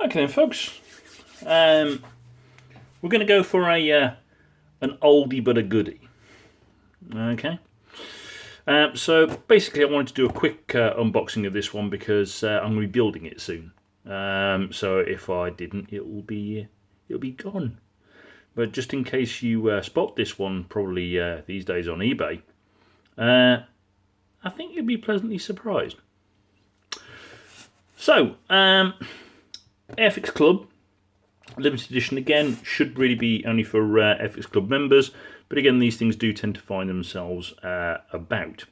Okay then, folks. We're going to go for an oldie but a goodie. Okay. So basically, I wanted to do a quick unboxing of this one because I'm going to be building it soon. So if I didn't, it'll be gone. But just in case you spot this one, probably these days on eBay, I think you'll be pleasantly surprised. So, Airfix Club, limited edition again, should really be only for Airfix Club members, but again, these things do tend to find themselves about.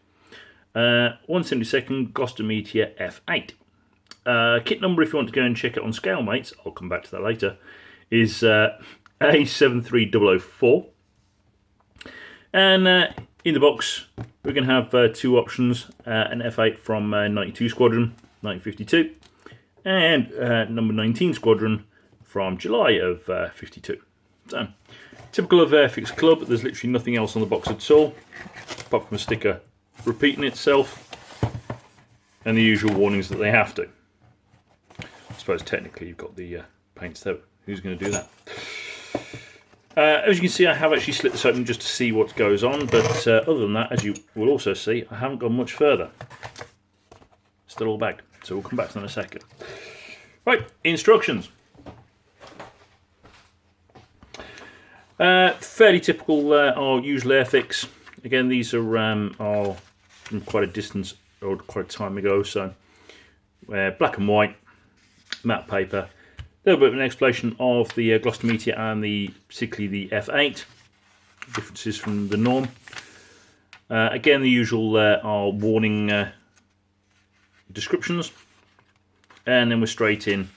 1/72 Gloster Meteor F.8. Kit number, if you want to go and check it on scale, mates, I'll come back to that later, is A73004. And in the box, we're going to have two options, an F.8 from 92 Squadron, 1952, and number 19 Squadron from July of 52. So, typical of Airfix Club, there's literally nothing else on the box at all, apart from a sticker repeating itself, and the usual warnings that they have to. I suppose technically you've got the paints there, who's going to do that? As you can see, I have actually slit this open just to see what goes on, but other than that, as you will also see, I haven't gone much further. Still all bagged, so we'll come back to that in a second. Right, instructions. Fairly typical our usual Airfix. Again, these are from quite a distance or quite a time ago, so black and white, matte paper. A little bit of an explanation of the Gloster Meteor and particularly the F8. Differences from the norm. Again, the usual are warning descriptions. And then we're straight in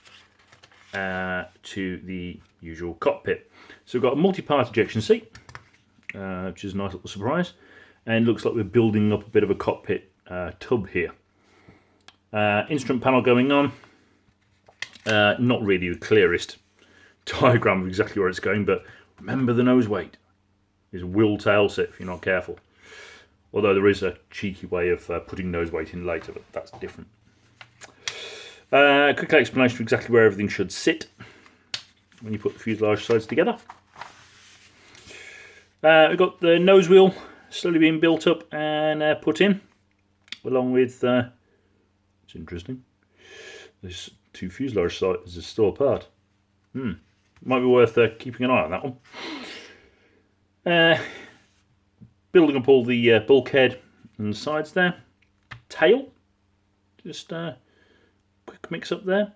to the usual cockpit. So we've got a multi-part ejection seat, which is a nice little surprise. And it looks like we're building up a bit of a cockpit tub here. Instrument panel going on. Not really the clearest diagram of exactly where it's going, but remember the nose weight is will tail sit if you're not careful. Although there is a cheeky way of putting nose weight in later, but that's different. Quick explanation of exactly where everything should sit when you put the fuselage sides together. We've got the nose wheel slowly being built up and put in, along with, it's interesting, there's two fuselage sides are still apart. Might be worth keeping an eye on that one. Building up all the bulkhead and sides there. Tail, just quick mix up there.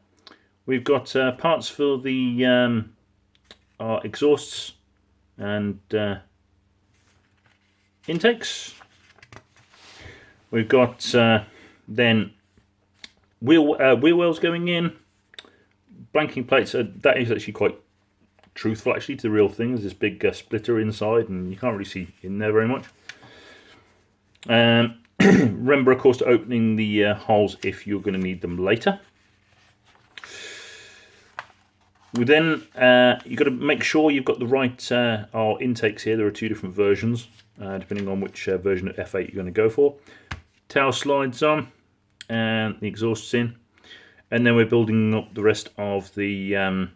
We've got parts for the our exhausts and intakes. We've got then wheel wells going in, blanking plates. That is actually quite truthful, actually, to the real thing. There's this big splitter inside, and you can't really see in there very much. Remember, of course, to opening the holes if you're going to need them later. We then you've got to make sure you've got the right our intakes here. There are two different versions, depending on which version of F8 you're going to go for. Tail slides on, and the exhaust's in, and then we're building up the rest of the.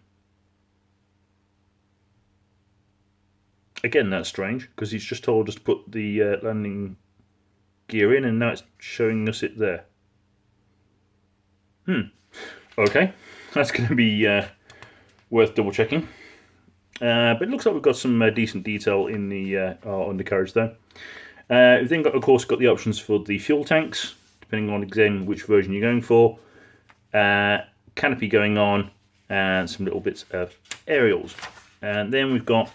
Again, that's strange because he's just told us to put the landing gear in, and now it's showing us it there. Okay, that's going to be worth double checking. But it looks like we've got some decent detail in the undercarriage there. We've then got, of course, got the options for the fuel tanks, depending on again which version you're going for. Canopy going on, and some little bits of aerials. And then we've got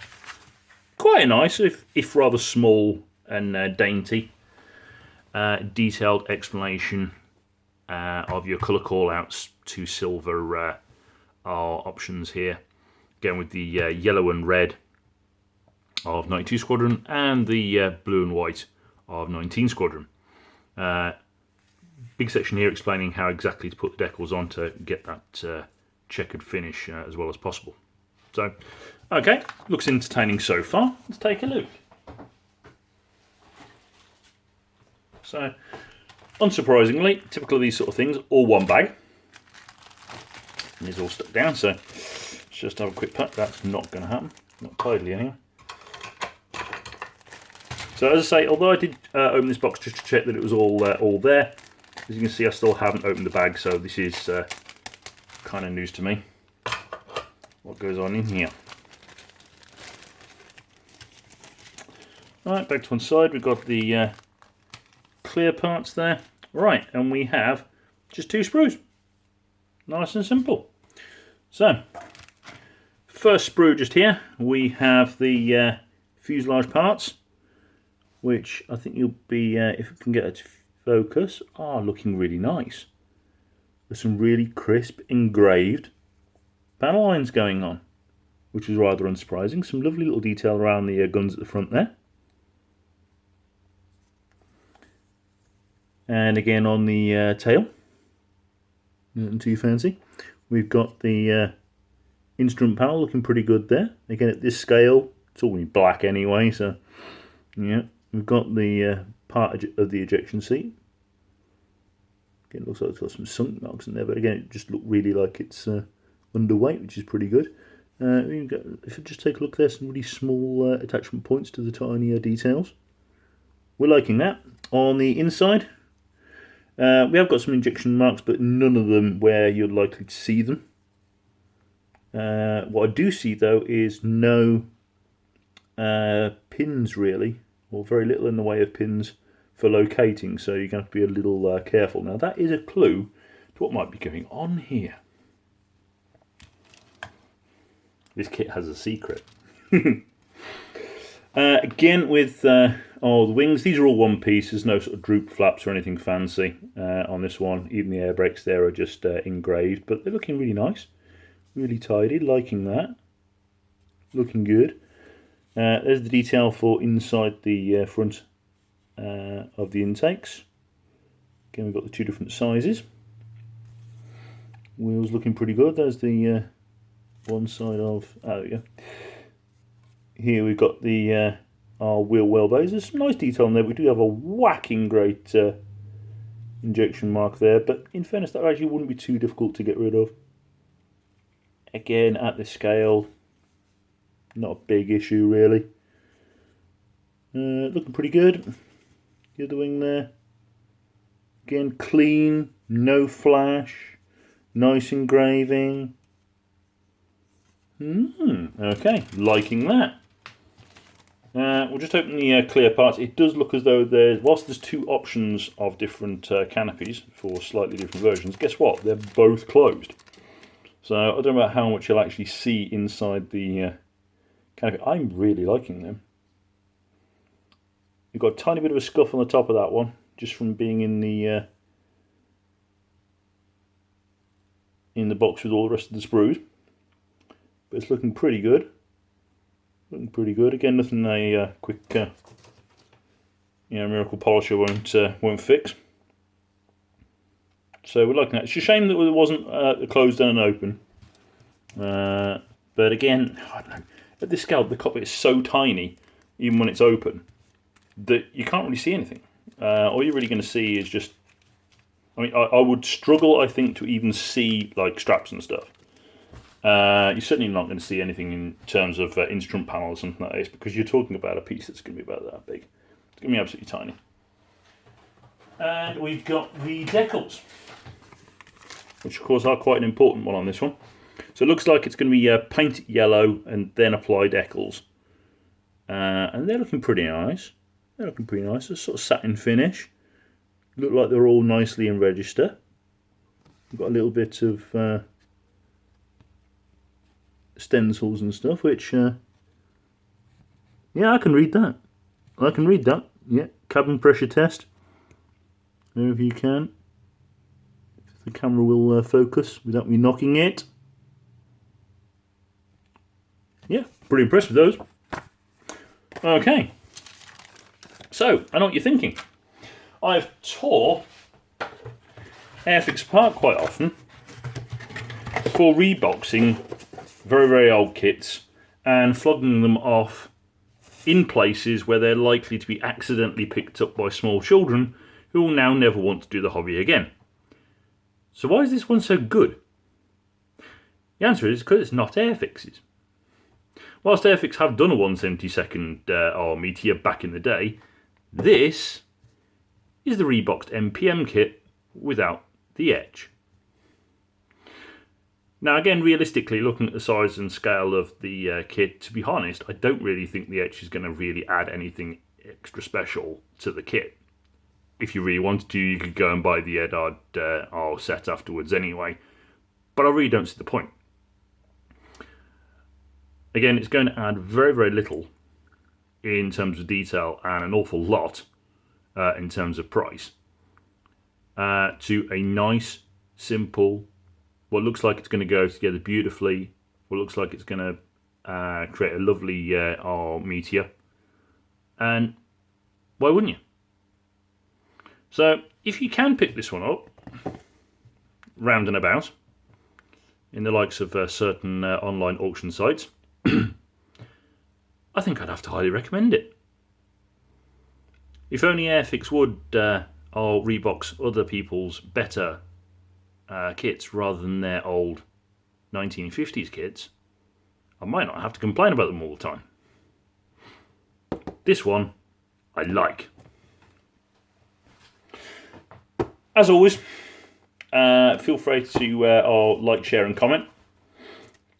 quite a nice, if rather small and dainty, detailed explanation of your colour call-outs to silver are options here. Again with the yellow and red of 92 Squadron and the blue and white of 19 Squadron. Big section here explaining how exactly to put the decals on to get that checkered finish as well as possible. So, okay, looks entertaining so far. Let's take a look. So, unsurprisingly, typical of these sort of things, all one bag. bottom is all stuck down, so let's just have a quick putt. That's not going to happen, not tidily anyway. So as I say, although I did open this box just to check that it was all there, as you can see I still haven't opened the bag, so this is kind of news to me. What goes on in here? Right, back to one side, we've got the clear parts there. Right, and we have just 2 sprues. Nice and simple. So, first sprue just here, we have the fuselage parts, which I think you'll be, if we can get it to focus, are looking really nice. There's some really crisp, engraved panel lines going on, which is rather unsurprising. Some lovely little detail around the guns at the front there. And again on the tail, nothing too fancy. We've got the instrument panel looking pretty good there. Again, at this scale, it's all in black anyway, so yeah. We've got the part of the ejection seat. Again, it looks like it's got some sunk marks in there, but again, it just looks really like it's underweight, which is pretty good. We've got, if you just take a look, there's some really small attachment points to the tinier details. We're liking that. On the inside, we have got some injection marks, but none of them where you're likely to see them. What I do see, though, is no pins, really, or very little in the way of pins for locating, so you're going to have to be a little careful. Now, that is a clue to what might be going on here. This kit has a secret. Again, with the wings, these are all one piece. There's no sort of droop flaps or anything fancy on this one. Even the air brakes there are just engraved, but they're looking really nice. Really tidy, liking that. Looking good. There's the detail for inside the front of the intakes. Again, we've got the 2 different sizes. Wheels looking pretty good. There's the one side of... there we go. Here we've got the our wheel well bays. There's some nice detail in there. We do have a whacking great injection mark there, but in fairness, that actually wouldn't be too difficult to get rid of. Again, at this scale, not a big issue really. Looking pretty good. The other wing there. Again, clean, no flash, nice engraving. Okay, liking that. We'll just open the clear parts. It does look as though whilst there's 2 options of different canopies for slightly different versions, guess what? They're both closed. So I don't know how much you'll actually see inside the canopy. I'm really liking them. You've got a tiny bit of a scuff on the top of that one, just from being in the box with all the rest of the sprues. But it's looking pretty good. Looking pretty good. Again, nothing a quick miracle polisher won't fix. So we're liking that. It's a shame that it wasn't closed and open. But again, I don't know. At this scale, the cockpit is so tiny, even when it's open, that you can't really see anything. All you're really going to see is just... I mean, I would struggle, I think, to even see like straps and stuff. You're certainly not going to see anything in terms of instrument panels or something like this, because you're talking about a piece that's going to be about that big. It's going to be absolutely tiny. And we've got the decals, which of course are quite an important one on this one. So it looks like it's going to be paint yellow and then apply decals. And they're looking pretty nice. They're looking pretty nice. A sort of satin finish. Look like they're all nicely in register. We've got a little bit of stencils and stuff, which yeah, I can read that. I can read that. Yeah, cabin pressure test. If you can, if the camera will focus without me knocking it. Yeah, pretty impressed with those. Okay, so I know what you're thinking. I've tore Airfix apart quite often for reboxing very, very old kits and flogging them off in places where they're likely to be accidentally picked up by small children who will now never want to do the hobby again. So why is this one so good? The answer is because it's not Airfix's. Whilst Airfix have done a 1/72 or Meteor back in the day, this is the Reboxed MPM kit without the etch. Now again, realistically, looking at the size and scale of the kit, to be honest, I don't really think the etch is going to really add anything extra special to the kit. If you really wanted to, you could go and buy the Eddard set afterwards anyway, but I really don't see the point. Again, it's going to add very, very little in terms of detail and an awful lot in terms of price to a nice, simple, what looks like it's going to go together beautifully, what looks like it's going to create a lovely Meteor. And why wouldn't you? So if you can pick this one up, round and about, in the likes of certain online auction sites, I think I'd have to highly recommend it. If only Airfix would or Rebox other people's better kits rather than their old 1950s kits, I might not have to complain about them all the time. This one I like. As always, feel free to like, share and comment.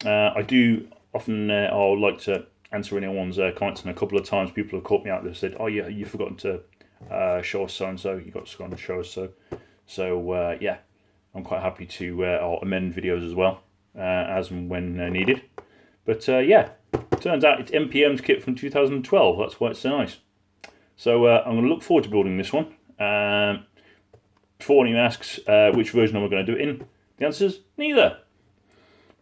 I do often like to answer anyone's comments, and a couple of times people have caught me out there and said, oh yeah, you've forgotten to show us so and so, you got to go on and show us so yeah, I'm quite happy to amend videos as well as and when needed. But yeah, turns out it's MPM's kit from 2012, that's why it's so nice. So I'm going to look forward to building this one. Before anyone asks which version am I going to do it in, the answer is neither.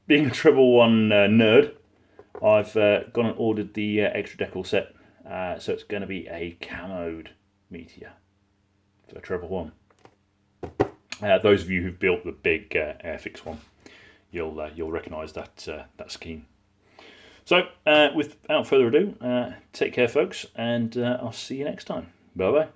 Being a Treble 1 nerd, I've gone and ordered the extra Decals set, so it's going to be a camoed Meteor for Treble 1. Those of you who've built the big Airfix one, you'll recognise that scheme. So, without further ado, take care, folks, and I'll see you next time. Bye bye.